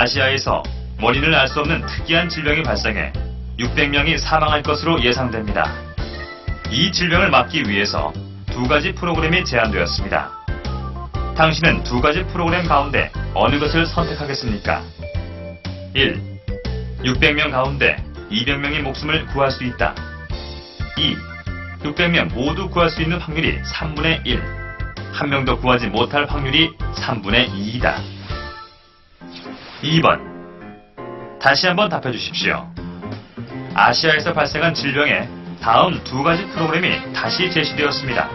아시아에서 원인을 알 수 없는 특이한 질병이 발생해 600명이 사망할 것으로 예상됩니다. 이 질병을 막기 위해서 두 가지 프로그램이 제안되었습니다. 당신은 두 가지 프로그램 가운데 어느 것을 선택하겠습니까? 1. 600명 가운데 200명의 목숨을 구할 수 있다. 2. 600명 모두 구할 수 있는 확률이 3분의 1. 한 명도 구하지 못할 확률이 3분의 2이다. 2번. 다시 한번 답해 주십시오. 아시아에서 발생한 질병에 다음 두 가지 프로그램이 다시 제시되었습니다.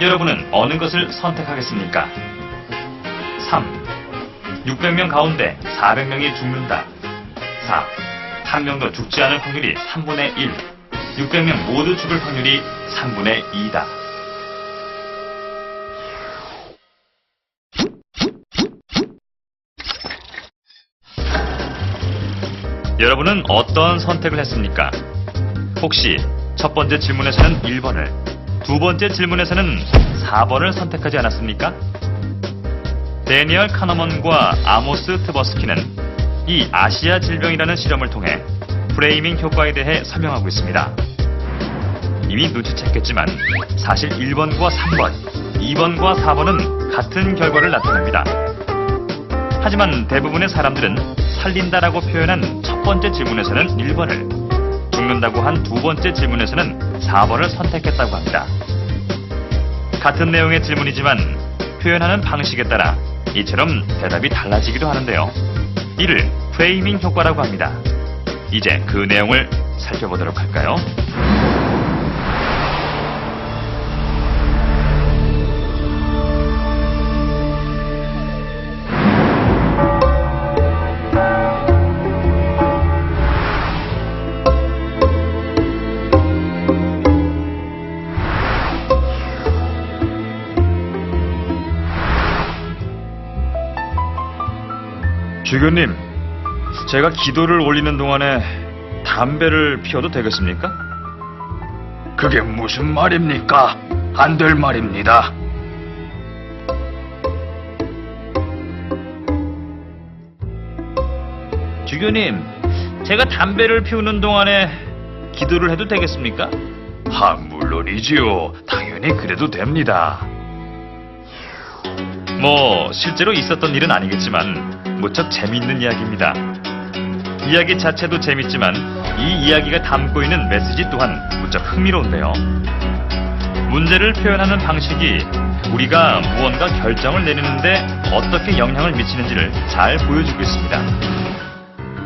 여러분은 어느 것을 선택하겠습니까? 3. 600명 가운데 400명이 죽는다. 4. 한 명도 죽지 않을 확률이 3분의 1. 600명 모두 죽을 확률이 3분의 2다. 여러분은 어떤 선택을 했습니까? 혹시 첫 번째 질문에서는 1번을, 두 번째 질문에서는 4번을 선택하지 않았습니까? 데니얼 카너먼과 아모스 트버스키는 이 아시아 질병이라는 실험을 통해 프레이밍 효과에 대해 설명하고 있습니다. 이미 눈치챘겠지만 사실 1번과 3번, 2번과 4번은 같은 결과를 나타냅니다. 하지만 대부분의 사람들은 살린다라고 표현한 첫 번째 질문에서는 1번을, 죽는다고 한 두 번째 질문에서는 4번을 선택했다고 합니다. 같은 내용의 질문이지만 표현하는 방식에 따라 이처럼 대답이 달라지기도 하는데요. 이를 프레이밍 효과라고 합니다. 이제 그 내용을 살펴보도록 할까요? 주교님, 제가 기도를 올리는 동안에 담배를 피워도 되겠습니까? 그게 무슨 말입니까? 안 될 말입니다. 주교님, 제가 담배를 피우는 동안에 기도를 해도 되겠습니까? 물론이지요. 당연히 그래도 됩니다. 뭐 실제로 있었던 일은 아니겠지만 무척 재미있는 이야기입니다. 이야기 자체도 재밌지만 이 이야기가 담고 있는 메시지 또한 무척 흥미로운데요. 문제를 표현하는 방식이 우리가 무언가 결정을 내리는데 어떻게 영향을 미치는지를 잘 보여주고 있습니다.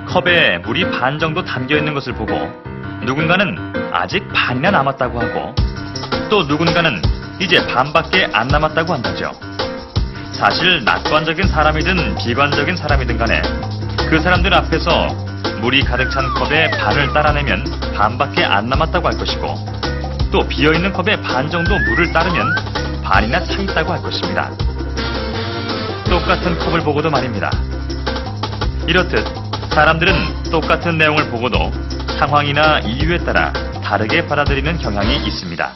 컵에 물이 반 정도 담겨 있는 것을 보고 누군가는 아직 반이나 남았다고 하고 또 누군가는 이제 반밖에 안 남았다고 한다죠. 사실 낙관적인 사람이든 비관적인 사람이든 간에 그 사람들 앞에서 물이 가득 찬 컵에 반을 따라내면 반밖에 안 남았다고 할 것이고 또 비어있는 컵에 반 정도 물을 따르면 반이나 차 있다고 할 것입니다. 똑같은 컵을 보고도 말입니다. 이렇듯 사람들은 똑같은 내용을 보고도 상황이나 이유에 따라 다르게 받아들이는 경향이 있습니다.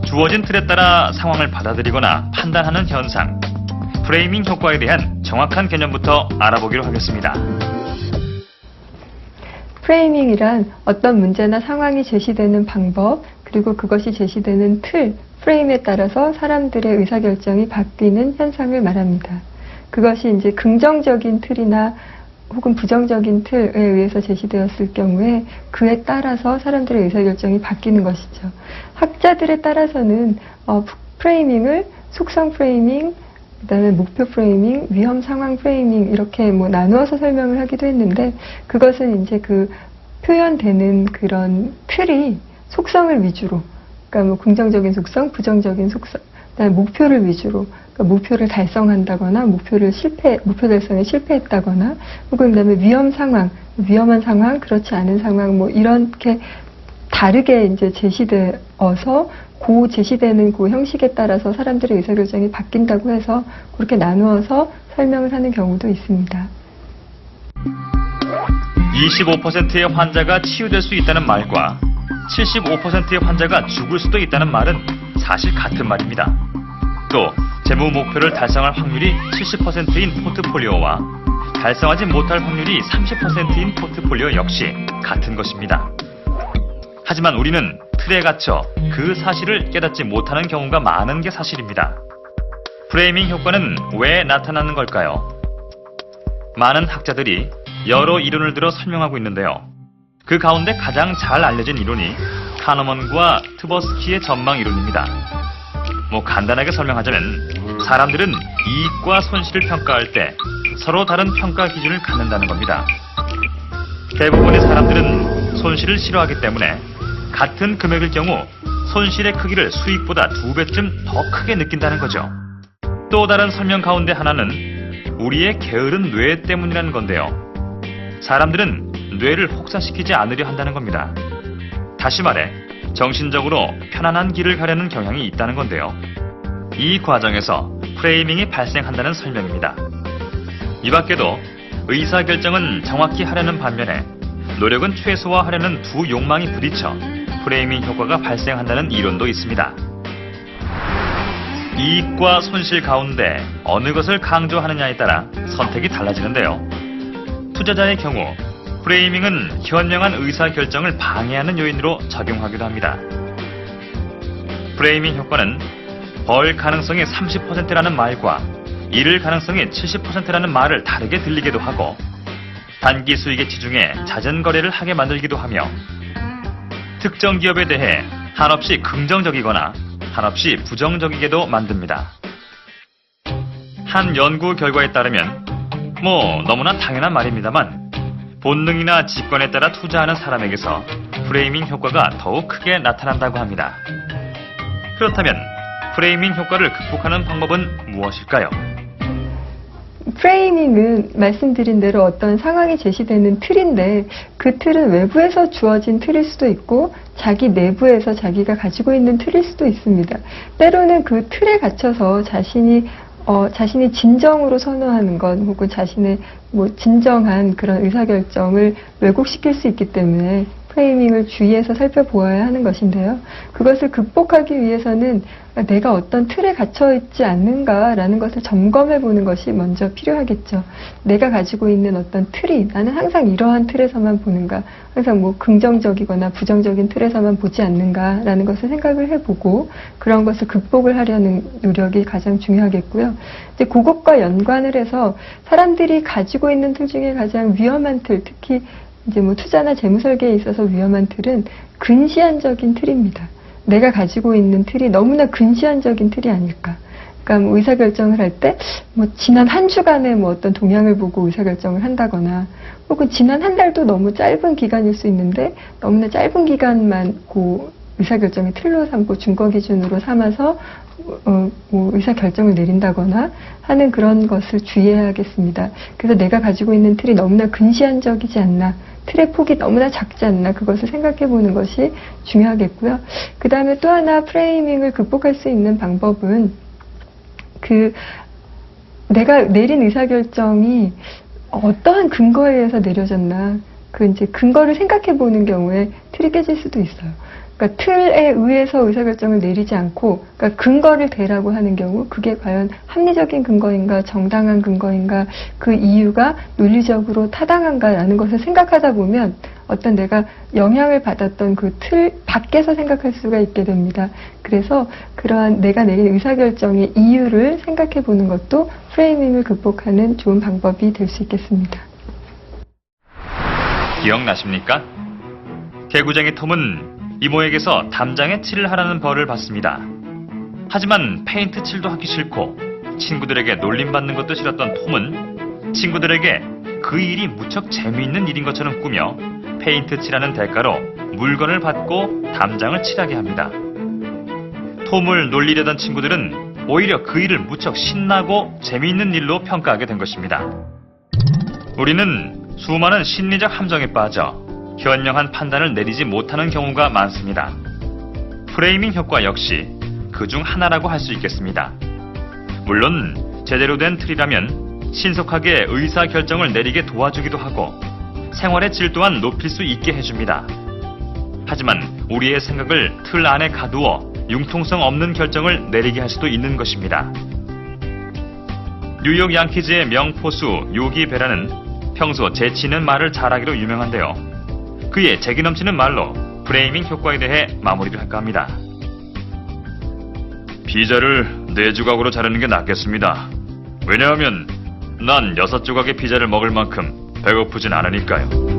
주어진 틀에 따라 상황을 받아들이거나 판단하는 현상, 프레이밍 효과에 대한 정확한 개념부터 알아보기로 하겠습니다. 프레이밍이란 어떤 문제나 상황이 제시되는 방법, 그리고 그것이 제시되는 틀, 프레임에 따라서 사람들의 의사결정이 바뀌는 현상을 말합니다. 그것이 이제 긍정적인 틀이나 혹은 부정적인 틀에 의해서 제시되었을 경우에 그에 따라서 사람들의 의사결정이 바뀌는 것이죠. 학자들에 따라서는 프레이밍을 속성 프레이밍, 그다음에 목표 프레이밍, 위험 상황 프레이밍 이렇게 나누어서 설명을 하기도 했는데 그것은 이제 그 표현되는 그런 틀이 속성을 위주로, 그러니까 긍정적인 속성, 부정적인 속성, 그다음에 목표를 위주로, 그러니까 목표를 달성한다거나 목표 달성에 실패했다거나 혹은 그다음에 위험 상황, 위험한 상황, 그렇지 않은 상황 이렇게 다르게 이제 제시되어서 제시되는 그 형식에 따라서 사람들의 의사결정이 바뀐다고 해서 그렇게 나누어서 설명을 하는 경우도 있습니다. 25%의 환자가 치유될 수 있다는 말과 75%의 환자가 죽을 수도 있다는 말은 사실 같은 말입니다. 또 재무 목표를 달성할 확률이 70%인 포트폴리오와 달성하지 못할 확률이 30%인 포트폴리오 역시 같은 것입니다. 하지만 우리는 틀에 갇혀 그 사실을 깨닫지 못하는 경우가 많은 게 사실입니다. 프레이밍 효과는 왜 나타나는 걸까요? 많은 학자들이 여러 이론을 들어 설명하고 있는데요. 그 가운데 가장 잘 알려진 이론이 카너먼과 트버스키의 전망 이론입니다. 간단하게 설명하자면 사람들은 이익과 손실을 평가할 때 서로 다른 평가 기준을 갖는다는 겁니다. 대부분의 사람들은 손실을 싫어하기 때문에 같은 금액일 경우 손실의 크기를 수익보다 2배쯤 더 크게 느낀다는 거죠. 또 다른 설명 가운데 하나는 우리의 게으른 뇌 때문이라는 건데요. 사람들은 뇌를 혹사시키지 않으려 한다는 겁니다. 다시 말해 정신적으로 편안한 길을 가려는 경향이 있다는 건데요. 이 과정에서 프레이밍이 발생한다는 설명입니다. 이 밖에도 의사결정은 정확히 하려는 반면에 노력은 최소화하려는 두 욕망이 부딪혀 프레이밍 효과가 발생한다는 이론도 있습니다. 이익과 손실 가운데 어느 것을 강조하느냐에 따라 선택이 달라지는데요. 투자자의 경우 프레이밍은 현명한 의사결정을 방해하는 요인으로 작용하기도 합니다. 프레이밍 효과는 벌 가능성이 30%라는 말과 잃을 가능성이 70%라는 말을 다르게 들리기도 하고 단기 수익에 치중해 잦은 거래를 하게 만들기도 하며 특정 기업에 대해 한없이 긍정적이거나 한없이 부정적이게도 만듭니다. 한 연구 결과에 따르면 너무나 당연한 말입니다만 본능이나 직관에 따라 투자하는 사람에게서 프레이밍 효과가 더욱 크게 나타난다고 합니다. 그렇다면 프레이밍 효과를 극복하는 방법은 무엇일까요? 프레이밍은 말씀드린 대로 어떤 상황이 제시되는 틀인데 그 틀은 외부에서 주어진 틀일 수도 있고 자기 내부에서 자기가 가지고 있는 틀일 수도 있습니다. 때로는 그 틀에 갇혀서 자신이 진정으로 선호하는 것 혹은 자신의 진정한 그런 의사결정을 왜곡시킬 수 있기 때문에 프레이밍을 주의해서 살펴보아야 하는 것인데요. 그것을 극복하기 위해서는 내가 어떤 틀에 갇혀 있지 않는가라는 것을 점검해 보는 것이 먼저 필요하겠죠. 내가 가지고 있는 어떤 틀이 나는 항상 이러한 틀에서만 보는가, 항상 긍정적이거나 부정적인 틀에서만 보지 않는가라는 것을 생각을 해보고 그런 것을 극복을 하려는 노력이 가장 중요하겠고요. 이제 그것과 연관을 해서 사람들이 가지고 있는 틀 중에 가장 위험한 틀, 특히 이제 투자나 재무 설계에 있어서 위험한 틀은 근시안적인 틀입니다. 내가 가지고 있는 틀이 너무나 근시안적인 틀이 아닐까. 그러니까 의사결정을 할 때 지난 한 주간의 어떤 동향을 보고 의사결정을 한다거나 혹은 지난 한 달도 너무 짧은 기간일 수 있는데 너무나 짧은 기간만 의사결정의 틀로 삼고 준거 기준으로 삼아서 의사결정을 내린다거나 하는 그런 것을 주의해야겠습니다. 그래서 내가 가지고 있는 틀이 너무나 근시안적이지 않나, 틀의 폭이 너무나 작지 않나 그것을 생각해 보는 것이 중요하겠고요. 그 다음에 또 하나 프레이밍을 극복할 수 있는 방법은 내가 내린 의사결정이 어떠한 근거에 의해서 내려졌나 이제 근거를 생각해 보는 경우에 틀이 깨질 수도 있어요. 그러니까 틀에 의해서 의사결정을 내리지 않고 근거를 대라고 하는 경우 그게 과연 합리적인 근거인가 정당한 근거인가 그 이유가 논리적으로 타당한가라는 것을 생각하다 보면 어떤 내가 영향을 받았던 그 틀 밖에서 생각할 수가 있게 됩니다. 그래서 그러한 내가 내린 의사결정의 이유를 생각해 보는 것도 프레이밍을 극복하는 좋은 방법이 될 수 있겠습니다. 기억나십니까? 개구쟁이 톰은 이모에게서 담장에 칠을 하라는 벌을 받습니다. 하지만 페인트 칠도 하기 싫고 친구들에게 놀림받는 것도 싫었던 톰은 친구들에게 그 일이 무척 재미있는 일인 것처럼 꾸며 페인트 칠하는 대가로 물건을 받고 담장을 칠하게 합니다. 톰을 놀리려던 친구들은 오히려 그 일을 무척 신나고 재미있는 일로 평가하게 된 것입니다. 우리는 수많은 심리적 함정에 빠져 현명한 판단을 내리지 못하는 경우가 많습니다. 프레이밍 효과 역시 그중 하나라고 할 수 있겠습니다. 물론 제대로 된 틀이라면 신속하게 의사결정을 내리게 도와주기도 하고 생활의 질 또한 높일 수 있게 해줍니다. 하지만 우리의 생각을 틀 안에 가두어 융통성 없는 결정을 내리게 할 수도 있는 것입니다. 뉴욕 양키즈의 명포수 요기 베라는 평소 재치 있는 말을 잘하기로 유명한데요. 그의 재기 넘치는 말로 프레이밍 효과에 대해 마무리를 할까 합니다. 피자를 4조각으로 자르는 게 낫겠습니다. 왜냐하면 난 6조각의 피자를 먹을 만큼 배고프진 않으니까요.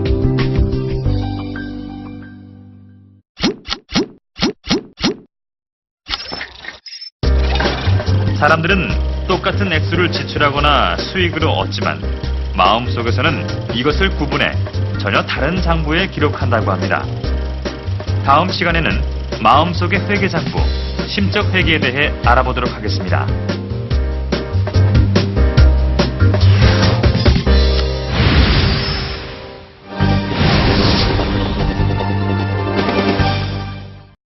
사람들은 똑같은 액수를 지출하거나 수익으로 얻지만 마음속에서는 이것을 구분해 전혀 다른 장부에 기록한다고 합니다. 다음 시간에는 마음속의 회계 장부, 심적 회계에 대해 알아보도록 하겠습니다.